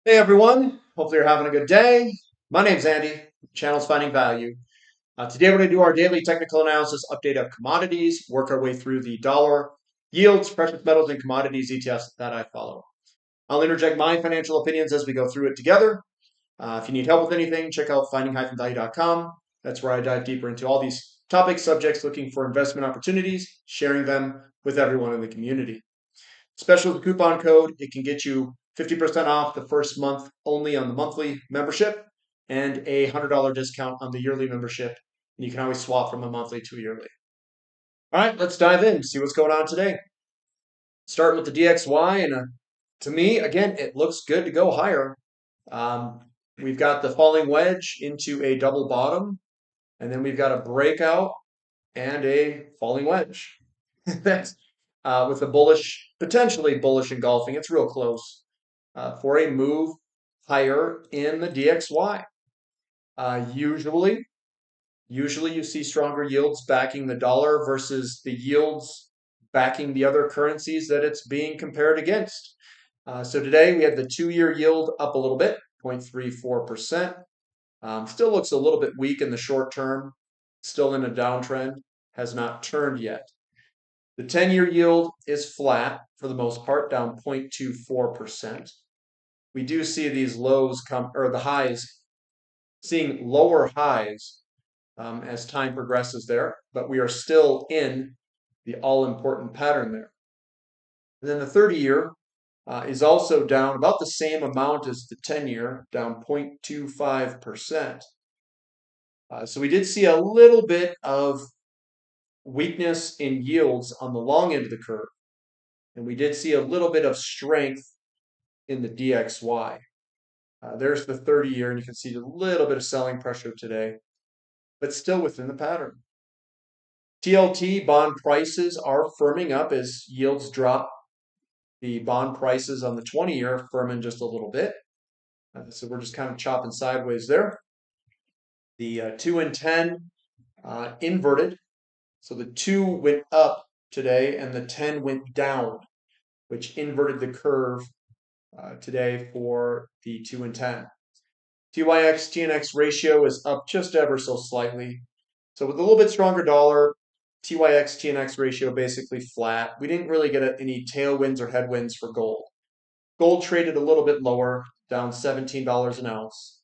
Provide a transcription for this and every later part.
Hey everyone, hopefully you're having a good day. My name's Andy, channel's Finding Value. Today we're going to do our daily technical analysis update of commodities, work our way through the dollar yields, precious metals, and commodities ETFs that I follow. I'll interject my financial opinions as we go through it together. If you need help with anything, check out finding-value.com. That's where I dive deeper into all these topic subjects, looking for investment opportunities, sharing them with everyone in the community. Special coupon code, it can get you 50% off the first month only on the monthly membership and a $100 discount on the yearly membership. And you can always swap from a monthly to a yearly. All right, let's dive in, see what's going on today. Starting with the DXY, and to me, again, it looks good to go higher. Um, we've got the falling wedge into a double bottom, and then we've got a breakout and a falling wedge. That's with a bullish, potentially bullish engulfing. It's real close for a move higher in the DXY. Usually you see stronger yields backing the dollar versus the yields backing the other currencies that it's being compared against. So today we had the 2-year yield up a little bit, 0.34%. Still looks a little bit weak in the short term, still in a downtrend, has not turned yet. The 10-year yield is flat for the most part, down 0.24%. We do see these lows come, or the highs, seeing lower highs as time progresses there, but we are still in the all-important pattern there. And then the 30-year is also down about the same amount as the 10-year, down 0.25%. So we did see a little bit of weakness in yields on the long end of the curve. And we did see a little bit of strength in the DXY. There's the 30-year, and you can see a little bit of selling pressure today, but still within the pattern. TLT bond prices are firming up as yields drop. The bond prices on the 20-year are firming just a little bit. So we're just kind of chopping sideways there. The 2 and 10 inverted. So the 2 went up today and the 10 went down, which inverted the curve today for the 2 and 10. TYX TNX ratio is up just ever so slightly. So with a little bit stronger dollar, TYX TNX ratio basically flat. We didn't really get any tailwinds or headwinds for gold. Gold traded a little bit lower, down $17 an ounce.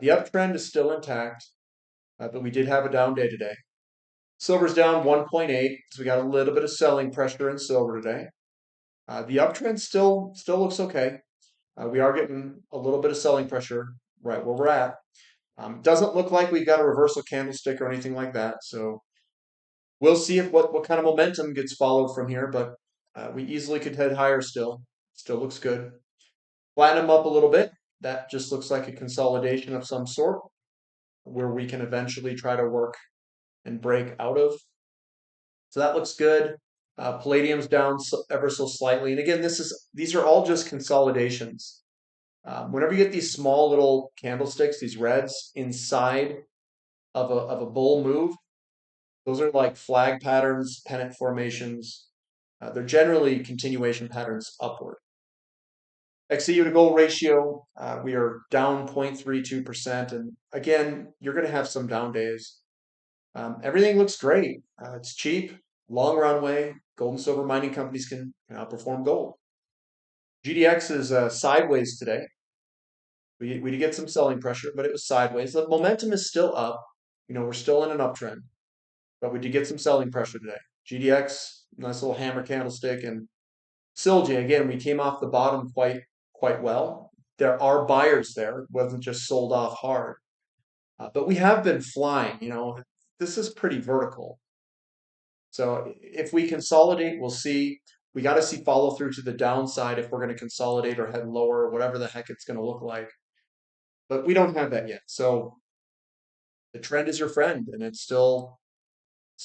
The uptrend is still intact, but we did have a down day today. Silver's down 1.8, so we got a little bit of selling pressure in silver today. The uptrend still looks okay. We are getting a little bit of selling pressure right where we're at. Doesn't look like we've got a reversal candlestick or anything like that. So we'll see if what kind of momentum gets followed from here, but we easily could head higher still. Still looks good. Platinum up a little bit. That just looks like a consolidation of some sort where we can eventually try to work and break out of. So that looks good. Palladium's down ever so slightly. And again, these are all just consolidations. Whenever you get these small little candlesticks, these reds inside of a bull move, those are like flag patterns, pennant formations. They're generally continuation patterns upward. XEU to gold ratio, we are down 0.32%. And again, you're going to have some down days. Everything looks great. It's cheap, long runway. Gold and silver mining companies can outperform gold. GDX is sideways today. We did get some selling pressure, but it was sideways. The momentum is still up. We're still in an uptrend, but we did get some selling pressure today. GDX, nice little hammer candlestick, and SILJ, again, we came off the bottom quite well. There are buyers there. It wasn't just sold off hard. But we have been flying. This is pretty vertical. So if we consolidate, we'll see. We got to see follow through to the downside if we're going to consolidate or head lower, whatever the heck it's going to look like. But we don't have that yet. So the trend is your friend, and it's still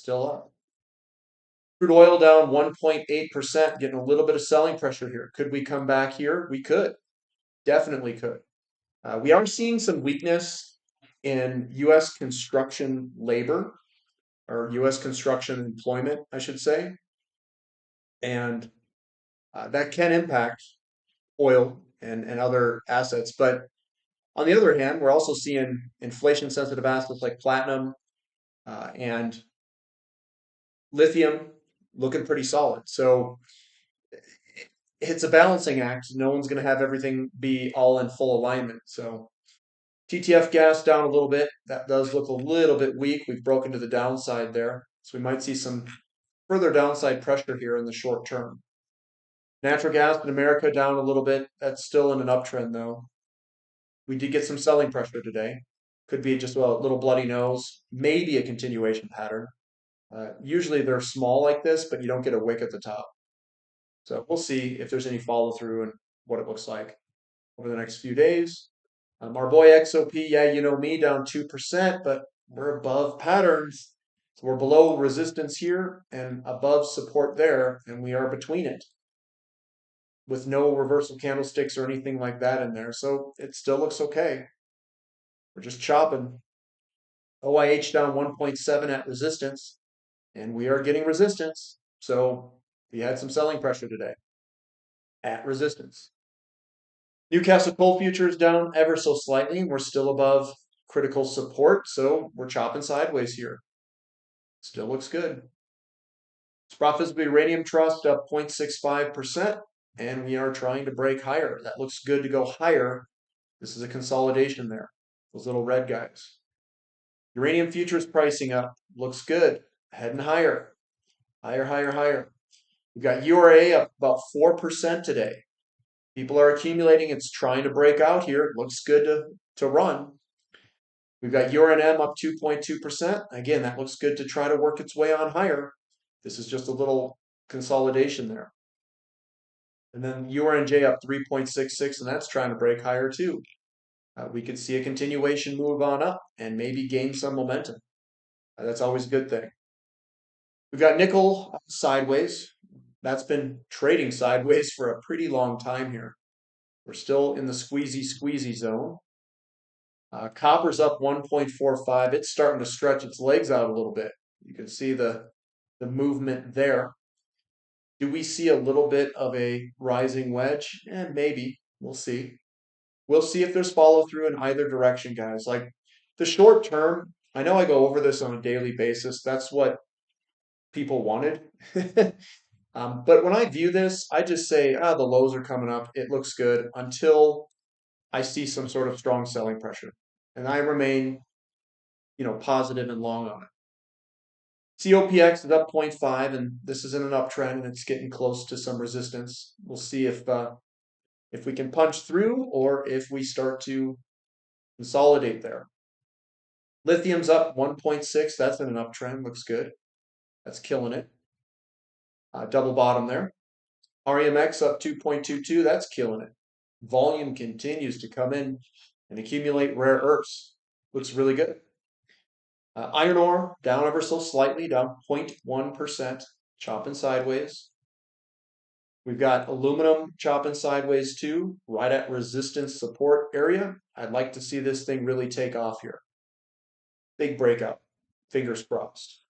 up. Crude oil down 1.8%, getting a little bit of selling pressure here. Could we come back here? We could. Definitely could. We are seeing some weakness in U.S. construction labor, or U.S. construction employment, I should say. And that can impact oil and other assets. But on the other hand, we're also seeing inflation sensitive assets like platinum and lithium looking pretty solid. So it's a balancing act. No one's going to have everything be all in full alignment. So TTF gas down a little bit. That does look a little bit weak. We've broken to the downside there. So we might see some further downside pressure here in the short term. Natural gas in America down a little bit. That's still in an uptrend though. We did get some selling pressure today. Could be just a little bloody nose, maybe a continuation pattern. Usually they're small like this, but you don't get a wick at the top. So we'll see if there's any follow through and what it looks like over the next few days. Our boy XOP, yeah, you know me, down 2%, but we're above patterns. So we're below resistance here and above support there, and we are between it with no reversal candlesticks or anything like that in there. So it still looks okay. We're just chopping. OIH down 1.7 at resistance, and we are getting resistance. So we had some selling pressure today at resistance. Newcastle coal futures down ever so slightly. We're still above critical support, so we're chopping sideways here. Still looks good. Sprott Physical Uranium Trust up 0.65%, and we are trying to break higher. That looks good to go higher. This is a consolidation there. Those little red guys. Uranium futures pricing up. Looks good. Heading higher. Higher, higher, higher. We've got URA up about 4% today. People are accumulating. It's trying to break out here. It looks good to run. We've got Uranium up 2.2%. Again, that looks good to try to work its way on higher. This is just a little consolidation there. And then URNJ up 3.66, and that's trying to break higher too. We could see a continuation move on up and maybe gain some momentum. That's always a good thing. We've got nickel sideways. That's been trading sideways for a pretty long time here. We're still in the squeezy zone. Copper's up 1.45. It's starting to stretch its legs out a little bit. You can see the movement there. Do we see a little bit of a rising wedge? Maybe. We'll see. We'll see if there's follow through in either direction, guys. Like the short term, I know I go over this on a daily basis. That's what people wanted. But when I view this, I just say, the lows are coming up. It looks good until I see some sort of strong selling pressure. And I remain, positive and long on it. COPX is up 0.5, and this is in an uptrend, and it's getting close to some resistance. We'll see if we can punch through or if we start to consolidate there. Lithium's up 1.6. That's in an uptrend. Looks good. That's killing it. Double bottom there. REMX up 2.22. That's killing it. Volume continues to come in and accumulate rare earths. Looks really good. Iron ore down ever so slightly, down 0.1%, chopping sideways. We've got aluminum chopping sideways too, right at resistance support area. I'd like to see this thing really take off here. Big breakout. Fingers crossed.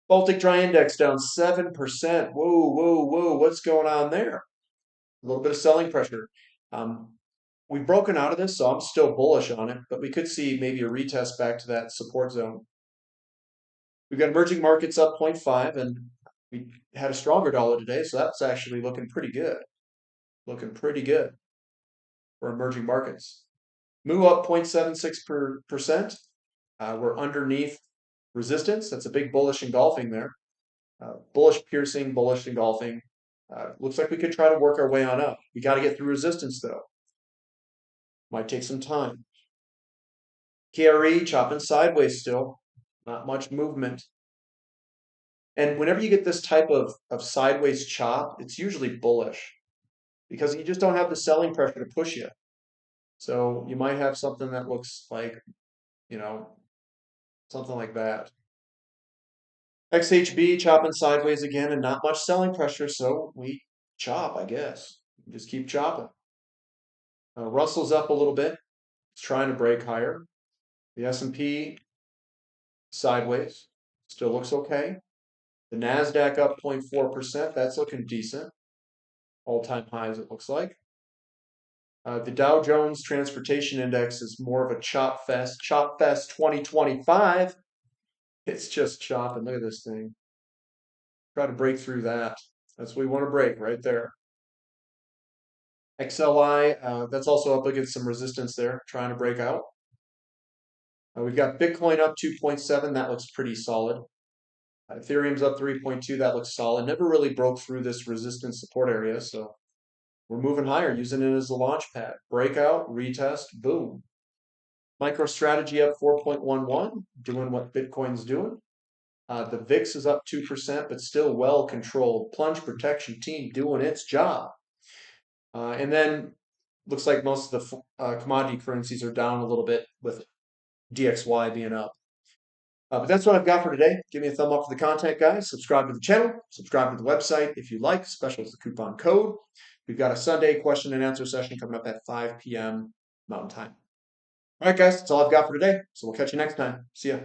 Baltic Dry Index down 7%. Whoa. What's going on there? A little bit of selling pressure. We've broken out of this, so I'm still bullish on it, but we could see maybe a retest back to that support zone. We've got emerging markets up 0.5, and we had a stronger dollar today, so that's actually looking pretty good. Looking pretty good for emerging markets. Moo up 0.76%. We're underneath resistance. That's a big bullish engulfing there. Bullish piercing, bullish engulfing. Looks like we could try to work our way on up. We got to get through resistance though. Might take some time. KRE chopping sideways still. Not much movement. And whenever you get this type of sideways chop, it's usually bullish because you just don't have the selling pressure to push you. So you might have something that looks like, something like that. XHB chopping sideways again and not much selling pressure, so we chop, I guess. Just keep chopping. Russell's up a little bit. It's trying to break higher. The S&P sideways. Still looks okay. The NASDAQ up 0.4%. That's looking decent. All-time highs, it looks like. The Dow Jones Transportation Index is more of a chop fest. Chop fest 2025. It's just chopping. Look at this thing. Try to break through that. That's what we want to break right there. XLI, that's also up against some resistance there, trying to break out. We've got Bitcoin up 2.7. That looks pretty solid. Ethereum's up 3.2. That looks solid. Never really broke through this resistance support area, so we're moving higher, using it as a launch pad. Breakout, retest, boom. MicroStrategy up 4.11, doing what Bitcoin's doing. The VIX is up 2%, but still well controlled. Plunge protection team doing its job. And then looks like most of the commodity currencies are down a little bit, with DXY being up. But that's what I've got for today. Give me a thumb up for the content, guys. Subscribe to the channel. Subscribe to the website if you like. Special is the coupon code. We've got a Sunday question and answer session coming up at 5 p.m. Mountain Time. All right, guys. That's all I've got for today. So we'll catch you next time. See ya.